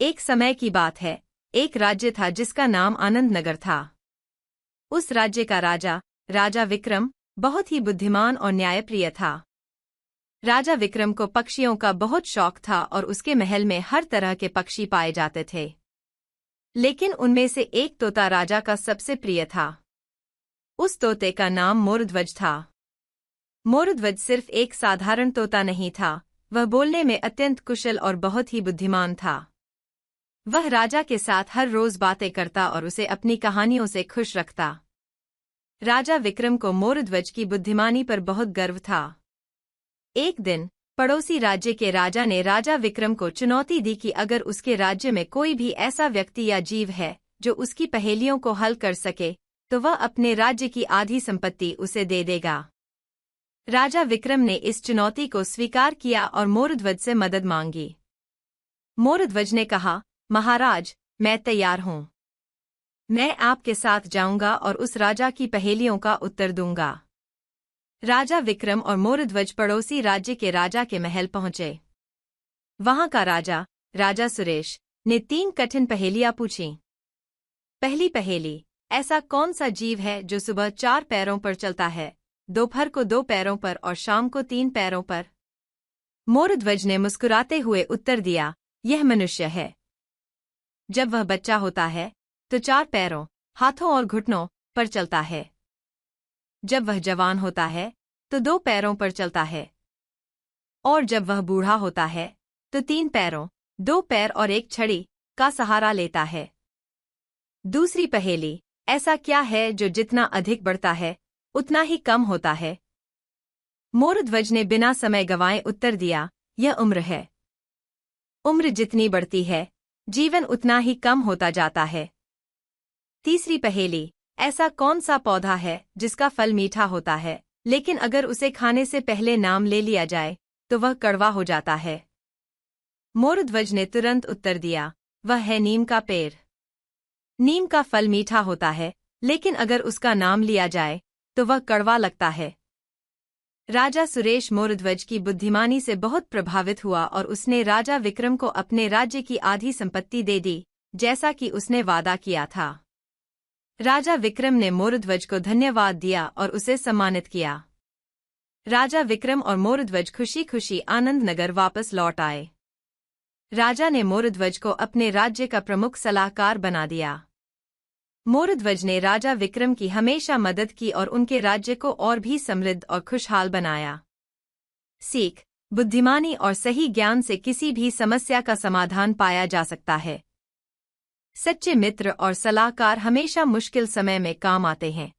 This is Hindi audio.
एक समय की बात है, एक राज्य था जिसका नाम आनंद नगर था। उस राज्य का राजा, राजा विक्रम, बहुत ही बुद्धिमान और न्यायप्रिय था। राजा विक्रम को पक्षियों का बहुत शौक था और उसके महल में हर तरह के पक्षी पाए जाते थे। लेकिन उनमें से एक तोता राजा का सबसे प्रिय था। उस तोते का नाम मोरध्वज था। मोरध्वज सिर्फ एक साधारण तोता नहीं था, वह बोलने में अत्यंत कुशल और बहुत ही बुद्धिमान था। वह राजा के साथ हर रोज बातें करता और उसे अपनी कहानियों से खुश रखता। राजा विक्रम को मोरध्वज की बुद्धिमानी पर बहुत गर्व था। एक दिन पड़ोसी राज्य के राजा ने राजा विक्रम को चुनौती दी कि अगर उसके राज्य में कोई भी ऐसा व्यक्ति या जीव है जो उसकी पहेलियों को हल कर सके, तो वह अपने राज्य की आधी संपत्ति उसे दे देगा। राजा विक्रम ने इस चुनौती को स्वीकार किया और मोरध्वज से मदद मांगी। मोरध्वज ने कहा, महाराज, मैं तैयार हूँ। मैं आपके साथ जाऊंगा और उस राजा की पहेलियों का उत्तर दूंगा। राजा विक्रम और मोरध्वज पड़ोसी राज्य के राजा के महल पहुंचे। वहां का राजा, राजा सुरेश, ने 3 कठिन पहेलियां पूछीं। पहली पहेली, ऐसा कौन सा जीव है जो सुबह 4 पैरों पर चलता है, दोपहर को 2 पैरों पर और शाम को 3 पैरों पर? मोरध्वज ने मुस्कुराते हुए उत्तर दिया, यह मनुष्य है। जब वह बच्चा होता है तो 4 पैरों, हाथों और घुटनों पर चलता है। जब वह जवान होता है तो 2 पैरों पर चलता है। और जब वह बूढ़ा होता है तो 3 पैरों, 2 पैर और एक छड़ी का सहारा लेता है। दूसरी पहेली, ऐसा क्या है जो जितना अधिक बढ़ता है उतना ही कम होता है? मोरध्वज ने बिना समय गंवाए उत्तर दिया, यह उम्र है। उम्र जितनी बढ़ती है, जीवन उतना ही कम होता जाता है। तीसरी पहेली, ऐसा कौन सा पौधा है जिसका फल मीठा होता है, लेकिन अगर उसे खाने से पहले नाम ले लिया जाए तो वह कड़वा हो जाता है? मोरध्वज ने तुरंत उत्तर दिया, वह है नीम का पेड़। नीम का फल मीठा होता है, लेकिन अगर उसका नाम लिया जाए तो वह कड़वा लगता है। राजा सुरेश मोरध्वज की बुद्धिमानी से बहुत प्रभावित हुआ और उसने राजा विक्रम को अपने राज्य की आधी संपत्ति दे दी, जैसा कि उसने वादा किया था। राजा विक्रम ने मोरध्वज को धन्यवाद दिया और उसे सम्मानित किया। राजा विक्रम और मोरध्वज खुशी खुशी आनंद नगर वापस लौट आए। राजा ने मोरध्वज को अपने राज्य का प्रमुख सलाहकार बना दिया। मोरध्वज ने राजा विक्रम की हमेशा मदद की और उनके राज्य को और भी समृद्ध और खुशहाल बनाया। सीख, बुद्धिमानी और सही ज्ञान से किसी भी समस्या का समाधान पाया जा सकता है। सच्चे मित्र और सलाहकार हमेशा मुश्किल समय में काम आते हैं।